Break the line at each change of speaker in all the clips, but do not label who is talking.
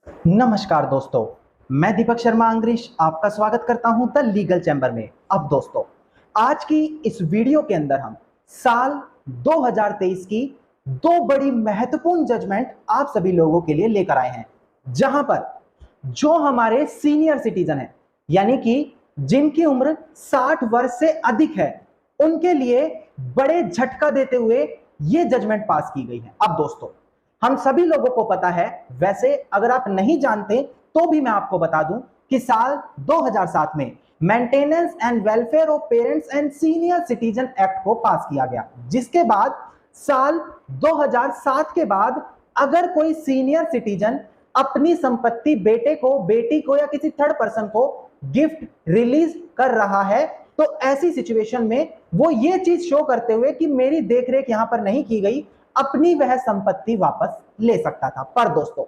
नमस्कार दोस्तों, मैं दीपक शर्मा अंग्रीश आपका स्वागत करता हूं द लीगल चैम्बर में। अब दोस्तों, आज की इस वीडियो के अंदर हम साल 2023 की दो बड़ी महत्वपूर्ण जजमेंट आप सभी लोगों के लिए लेकर आए हैं, जहां पर जो हमारे सीनियर सिटीजन हैं, यानी कि जिनकी उम्र 60 वर्ष से अधिक है, उनके लिए बड़े झटका देते हुए ये जजमेंट पास की गई है। अब दोस्तों, हम सभी लोगों को पता है, वैसे अगर आप नहीं जानते तो भी मैं आपको बता दूं कि साल 2007 में maintenance and welfare of parents and senior citizen act को पास किया गया, जिसके बाद साल 2007 के बाद अगर कोई सीनियर सिटीजन अपनी संपत्ति बेटे को, बेटी को या किसी थर्ड पर्सन को गिफ्ट रिलीज कर रहा है, तो ऐसी सिचुएशन में वो ये चीज शो करते हुए कि मेरी देखरेख यहां पर नहीं की गई, अपनी वह संपत्ति वापस ले सकता था। पर दोस्तों,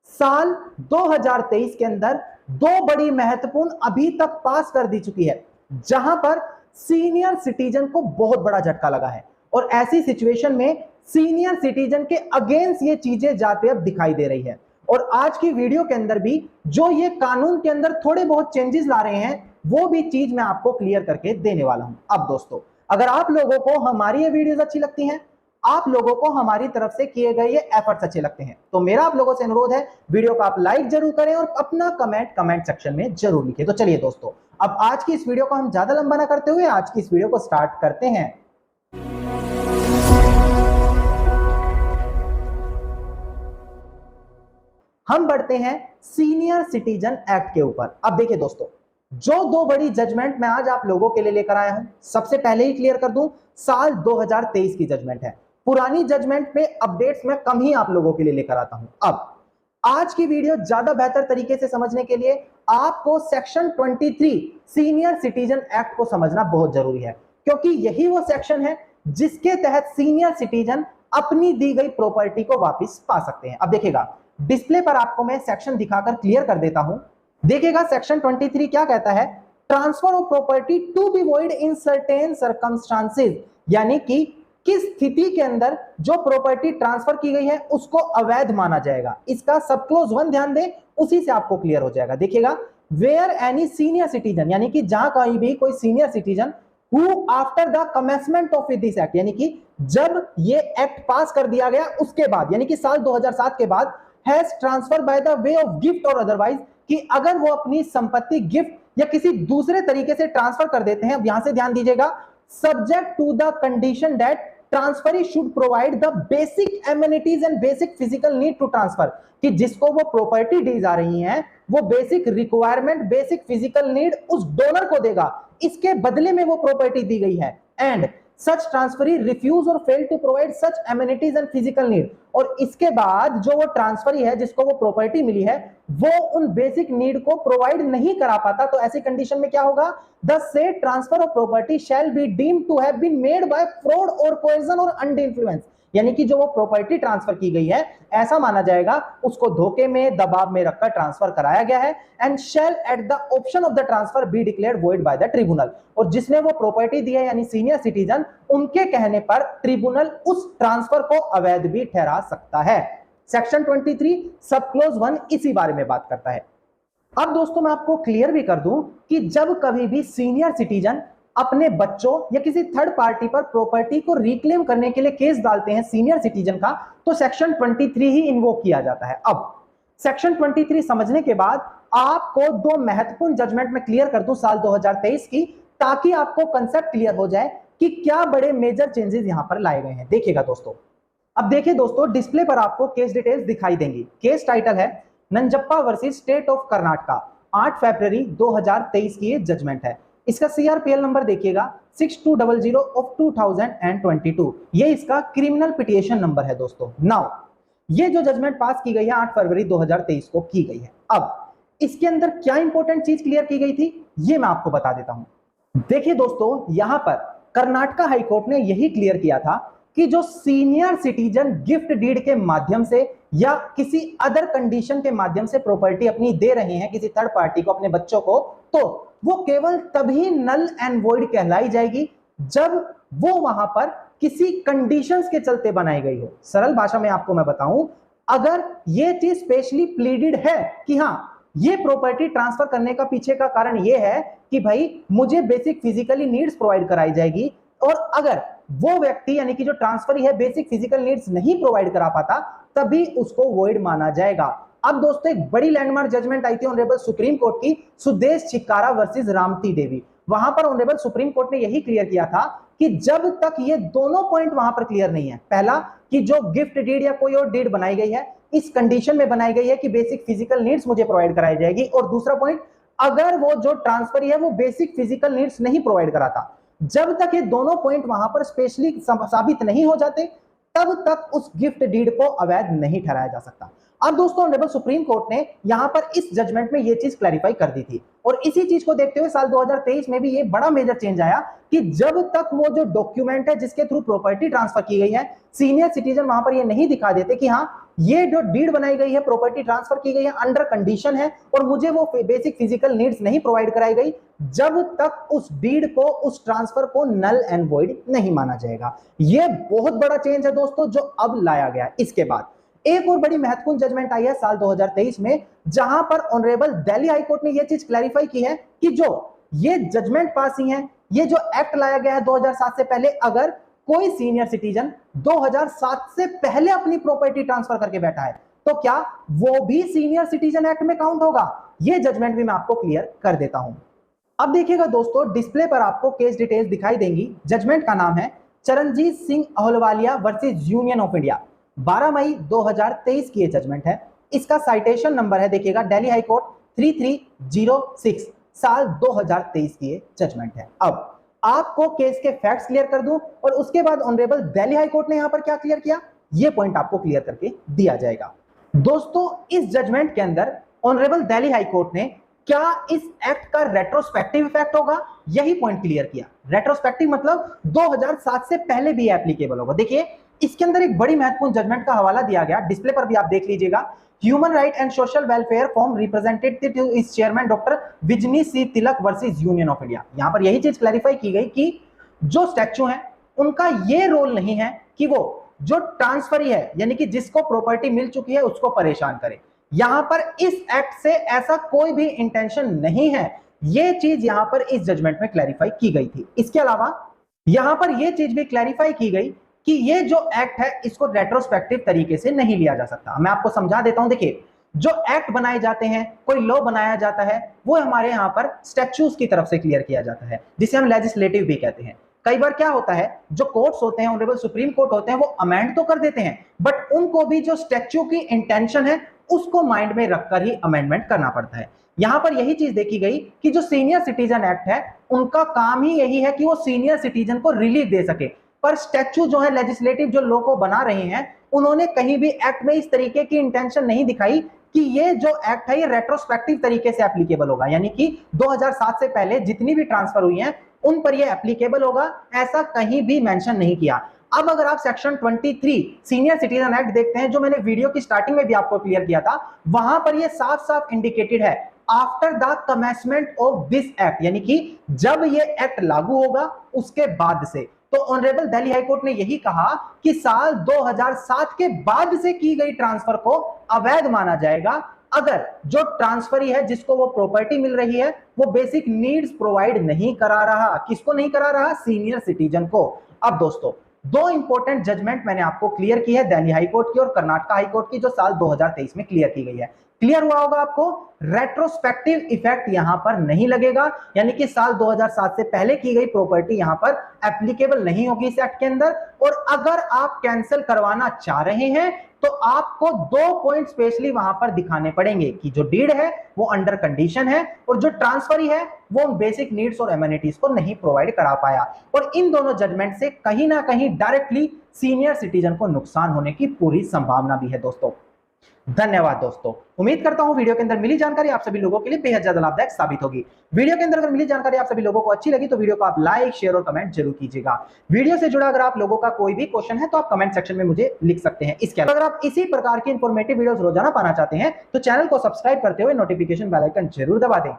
साल 2023 के अंदर दो बड़ी महत्वपूर्ण अभी तक पास कर दी चुकी है, जहां पर सीनियर सिटीजन को बहुत बड़ा झटका लगा है और ऐसी सिचुएशन में सीनियर सिटीजन के अगेंस्ट ये चीजें जाते अब दिखाई दे रही है। और आज की वीडियो के अंदर भी जो ये कानून के अंदर थोड़े बहुत चेंजेस ला रहे हैं, वो भी चीज मैं आपको क्लियर करके देने वाला हूं। अब दोस्तों, अगर आप लोगों को हमारी ये वीडियोस अच्छी लगती हैं, आप लोगों को हमारी तरफ से किए गए ये एफर्ट्स अच्छे लगते हैं, तो मेरा आप लोगों से अनुरोध है, वीडियो को आप लाइक जरूर करें और अपना कमेंट सेक्शन में जरूर लिखें। तो चलिए दोस्तों, अब आज की इस वीडियो को हम ज्यादा लंबा ना करते हुए आज की इस वीडियो को स्टार्ट करते हैं। हम बढ़ते हैं सीनियर सिटीजन एक्ट के ऊपर। अब देखिए दोस्तों, जो दो बड़ी जजमेंट मैं आज आप लोगों के लिए लेकर आया हूं, सबसे पहले ही क्लियर कर दूं, साल 2023 की जजमेंट है। पुरानी जजमेंट पे अपडेट्स मैं कम ही आप लोगों के लिए लेकर आता हूं। अब आज की वीडियो ज्यादा बेहतर तरीके से समझने के लिए आपको सेक्शन 23 सीनियर सिटीजन एक्ट को समझना बहुत जरूरी है, क्योंकि यही वो सेक्शन है जिसके तहत सीनियर सिटीजन अपनी दी गई प्रॉपर्टी को वापस पा सकते हैं। अब देखिएगा, डिस्प्ले पर आपको मैं सेक्शन दिखाकर क्लियर कर देता हूं। देखिएगा, सेक्शन 23 क्या कहता है, transfer of property to be void in certain circumstances, यानी कि किस स्थिति के अंदर जो प्रॉपर्टी ट्रांसफर की गई है उसको अवैध माना जाएगा। इसका सब क्लोज 1 ध्यान दें, उसी से आपको क्लियर हो जाएगा। देखिएगा, वेयर एनी सीनियर सिटीजन, यानी कि जहां कहीं भी कोई senior citizen who after the commencement of this act, यानी कि जब ये एक्ट पास कर दिया गया उसके बाद, यानी कि साल 2007 के बाद, has transfer by the way of gift और अदरवाइज, कि अगर वो अपनी संपत्ति गिफ्ट या किसी दूसरे तरीके से ट्रांसफर कर देते हैं। अब यहां से ध्यान दीजिएगा, subject to the condition that transferee should provide the basic amenities and basic physical need to transfer, कि जिसको वो प्रॉपर्टी दी जा रही है वो basic requirement, basic physical need उस डोनर को देगा, इसके बदले में वो प्रॉपर्टी दी गई है। एंड सच ट्रांसफरी रिफ्यूज और fail to provide such amenities and physical need, और इसके बाद जो वो ट्रांसफरी है, जिसको वो प्रॉपर्टी मिली है, वो उन बेसिक नीड को प्रोवाइड नहीं करा पाता, तो ऐसी कंडीशन में क्या होगा, the said transfer of property shall be deemed to have been made by fraud और कोएर्जन और अनडू इन्फ्लुएंस, यानी कि जो वो प्रॉपर्टी ट्रांसफर की गई है ऐसा माना जाएगा उसको धोखे में, दबाव में रखकर ट्रांसफर कराया गया है। And shall at the option of the transfer be declared void by the tribunal, और जिसने वो प्रॉपर्टी दी है यानी सीनियर सिटीजन, उनके कहने पर ट्रिब्यूनल उस ट्रांसफर को अवैध भी ठहरा सकता है। सेक्शन 23 सब क्लोज 1 इसी बारे में बात करता है। अब दोस्तों, मैं आपको क्लियर भी कर दूं कि जब कभी भी सीनियर सिटीजन अपने बच्चों या किसी थर्ड पार्टी पर प्रॉपर्टी को रिक्लेम करने के लिए केस डालते हैं सीनियर सिटीजन का, तो सेक्शन 23 ही इन्वोक किया जाता है। अब सेक्शन 23 समझने के बाद आपको दो महत्वपूर्ण जजमेंट में क्लियर कर दूं साल 2023 की, ताकि आपको कंसेप्ट क्लियर हो जाए कि क्या बड़े मेजर चेंजेस यहां पर लाए गए हैं। देखिएगा दोस्तों, अब देखिए दोस्तों, डिस्प्ले पर आपको केस डिटेल्स दिखाई देंगी। केस टाइटल है Nanjappa versus state of Karnataka, 8 फरवरी 2023 की ये जजमेंट है। इसका सीआरपीएल नंबर देखिएगा 6200 ऑफ 2022, ये इसका क्रिमिनल पिटिशन नंबर है दोस्तों। नाउ ये जो जजमेंट पास की गई है 8 फरवरी 2023 को की गई है। अब इसके अंदर क्या इंपॉर्टेंट चीज क्लियर की गई थी ये मैं आपको बता देता हूं। देखिए दोस्तों, यहां पर कर्नाटका हाईकोर्ट ने यही क्लियर किया था कि जो सीनियर सिटीजन गिफ्ट डीड के माध्यम से या किसी अदर कंडीशन के माध्यम से प्रॉपर्टी अपनी दे रहे हैं किसी थर्ड पार्टी को, अपने बच्चों को, तो वो केवल तभी नल एंड वॉइड कहलाई जाएगी जब वो वहां पर किसी कंडीशंस के चलते बनाई गई हो। सरल भाषा में आपको मैं बताऊं, अगर ये चीज स्पेशली प्लीडेड है कि हाँ ये प्रॉपर्टी ट्रांसफर करने का पीछे का कारण ये है कि भाई मुझे बेसिक फिजिकली नीड्स प्रोवाइड कराई जाएगी, और अगर वो व्यक्ति यानी कि जो ट्रांसफरी है बेसिक फिजिकल नीड्स नहीं प्रोवाइड करा पाता, तभी उसको वॉइड माना जाएगा। अब दोस्तों एक बड़ी लैंडमार्क जजमेंट आई थी ऑनरेबल सुप्रीम कोर्ट की, सुदेश छिक्कारा वर्सेस रामती देवी। वहां पर ऑनरेबल सुप्रीम कोर्ट ने यही क्लियर किया था कि जब तक ये दोनों पॉइंट वहां पर क्लियर नहीं है, पहला कि जो गिफ्ट डीड या कोई और डीड बनाई गई है इस कंडीशन में बनाई गई है कि बेसिक फिजिकल नीड्स मुझे प्रोवाइड कराई जाएगी, और दूसरा पॉइंट अगर वो जो ट्रांसफर है वो बेसिक फिजिकल नीड्स नहीं प्रोवाइड कराता, जब तक ये दोनों पॉइंट वहां पर स्पेशली साबित नहीं हो जाते तब तक उस गिफ्ट डीड को अवैध नहीं ठहराया जा सकता। अब दोस्तों ऑनरेबल सुप्रीम कोर्ट ने यहां पर इस जजमेंट में ये चीज क्लैरिफाई कर दी थी, और इसी चीज को देखते हुए साल 2023 में भी ये बड़ा मेजर चेंज आया कि जब तक वो जो डॉक्यूमेंट है जिसके थ्रू प्रॉपर्टी ट्रांसफर की गई है, सीनियर सिटीजन वहां पर ये नहीं दिखा देते कि हाँ ये जो डीड बनाई गई है प्रॉपर्टी ट्रांसफर की गई है अंडर कंडीशन है और मुझे वो बेसिक फिजिकल नीड्स नहीं प्रोवाइड कराई गई, जब तक उस डीड को उस ट्रांसफर को नल एंड वॉइड नहीं माना जाएगा। ये बहुत बड़ा चेंज है दोस्तों जो अब लाया गया। इसके बाद एक और बड़ी महत्वपूर्ण जजमेंट आई है साल 2023 में, जहां पर ऑनरेबल दिल्ली हाई कोर्ट ने यह चीज क्लैरिफाई की है कि जो ये जजमेंट पास ही है, ये जो एक्ट लाया गया है 2007 से पहले, अगर कोई सीनियर सिटीजन 2007 से पहले अपनी प्रॉपर्टी ट्रांसफर करके बैठा है तो क्या वो भी सीनियर सिटीजन एक्ट में काउंट होगा? ये जजमेंट भी मैं आपको क्लियर कर देता हूं। अब देखिएगा दोस्तों डिस्प्ले पर आपको केस डिटेल्स दिखाई देंगी। जजमेंट का नाम है Charanjit Singh Ahluwalia versus union of India. 12 मई 2023 की ये जजमेंट है। इसका साइटेशन नंबर है देखिएगा दिल्ली हाई कोर्ट 3306, साल 2023 की ये जजमेंट है। अब आपको केस के फैक्ट्स क्लियर कर दूं और उसके बाद ऑनरेबल दिल्ली हाई कोर्ट ने यहां पर क्या क्लियर किया ये पॉइंट आपको क्लियर करके दिया जाएगा। दोस्तों इस जजमेंट के अंदर ऑनरेबल दिल्ली हाई कोर्ट ने क्या इस एक्ट का रेट्रोस्पेक्टिव इफेक्ट होगा यही पॉइंट क्लियर किया। रेट्रोस्पेक्टिव मतलब 2007 से पहले भी एप्लीकेबल होगा। देखिए इसके अंदर एक बड़ी महत्वपूर्ण जजमेंट का हवाला दिया गया, डिस्प्ले पर भी आप देख लीजिएगा। Human right and social welfare form representative to इस chairman doctor Vijani C Tilak versus union of India. यहां पर यही चीज क्लैरिफाई की गई कि जो स्टैच्यू है उनका ये रोल नहीं है कि वो जो ट्रांसफरी है यानी कि जिसको प्रॉपर्टी मिल चुकी है उसको परेशान करे। यहां पर इस एक्ट से ऐसा कोई भी इंटेंशन नहीं है, ये चीज यहां पर इस जजमेंट में क्लैरिफाई की गई थी। इसके अलावा यहां पर यह चीज भी क्लैरिफाई की गई कि ये जो एक्ट है इसको रेट्रोस्पेक्टिव तरीके से नहीं लिया जा सकता। मैं आपको समझा देता हूं। देखिए जो एक्ट बनाए जाते हैं, कोई लॉ बनाया जाता है, वो हमारे यहां पर स्टैच्यूज की तरफ से क्लियर किया जाता है जिसे हम लेजिस्लेटिव भी कहते हैं। कई बार क्या होता है जो कोर्ट्स होते हैं, ऑनरेबल सुप्रीम कोर्ट होते हैं, वो अमेंड तो कर देते हैं बट उनको भी जो स्टैच्यू की इंटेंशन है उसको माइंड में रखकर ही अमेंडमेंट करना पड़ता है। यहां पर यही चीज देखी गई कि जो सीनियर सिटीजन एक्ट है उनका काम ही यही है कि वो सीनियर सिटीजन को रिलीफ दे सके, पर स्टैच्यू जो है लेजिस्लेटिव जो लॉ को बना रहे हैं उन्होंने कहीं भी एक्ट में इस तरीके की इंटेंशन नहीं दिखाई कि ये जो एक्ट है ये रेट्रोस्पेक्टिव तरीके से एप्लीकेबल होगा, यानी कि 2007 से पहले जितनी भी ट्रांसफर हुई हैं उन पर ये एप्लीकेबल होगा, ऐसा कहीं भी मेंशन नहीं किया। अब अगर आप सेक्शन 23 सीनियर सिटीजन एक्ट देखते हैं जो मैंने वीडियो की स्टार्टिंग में भी आपको क्लियर किया था, वहां पर ये साफ साफ इंडिकेटेड है after the commencement of this act, यानी कि जब ये एक्ट लागू होगा उसके बाद से। तो ऑनरेबल दिल्ली हाई कोर्ट ने यही कहा कि साल 2007 के बाद से की गई ट्रांसफर को अवैध माना जाएगा अगर जो ट्रांसफरी है जिसको वो प्रॉपर्टी मिल रही है वो बेसिक नीड्स प्रोवाइड नहीं करा रहा। किसको नहीं करा रहा? सीनियर सिटीजन को। अब दोस्तों दो इंपॉर्टेंट जजमेंट मैंने आपको क्लियर की है, दिल्ली हाई कोर्ट की और कर्नाटक हाई कोर्ट की, जो साल 2023 में क्लियर की गई है। क्लियर हुआ होगा आपको, रेट्रोस्पेक्टिव इफेक्ट यहां पर नहीं लगेगा, यानी कि साल 2007 से पहले की गई प्रॉपर्टी यहां पर एप्लीकेबल नहीं होगी इस एक्ट के अंदर। और अगर आप कैंसिल करवाना चाह रहे हैं तो आपको 2 पॉइंट स्पेशली वहां पर दिखाने पड़ेंगे कि जो डीड है वो अंडर कंडीशन है और जो ट्रांसफरी है वो बेसिक नीड्स और एमिनिटीज को नहीं प्रोवाइड करा पाया। और इन दोनों जजमेंट से कहीं ना कहीं डायरेक्टली सीनियर सिटीजन को नुकसान होने की पूरी संभावना भी है दोस्तों। धन्यवाद दोस्तों, उम्मीद करता हूं वीडियो के अंदर मिली जानकारी आप सभी लोगों के लिए बेहद ज्यादा लाभदायक साबित होगी। वीडियो के अंदर अगर मिली जानकारी आप सभी लोगों को अच्छी लगी तो वीडियो को आप लाइक, शेयर और कमेंट जरूर कीजिएगा। वीडियो से जुड़ा अगर आप लोगों का कोई भी क्वेश्चन है तो आप कमेंट सेक्शन में मुझे लिख सकते हैं। इसके अलावा अगर आप इसी प्रकार की इंफॉर्मेटिव वीडियोस रोजाना पाना चाहते हैं तो चैनल को सब्सक्राइब करते हुए नोटिफिकेशन बेल आइकन जरूर दबा दें।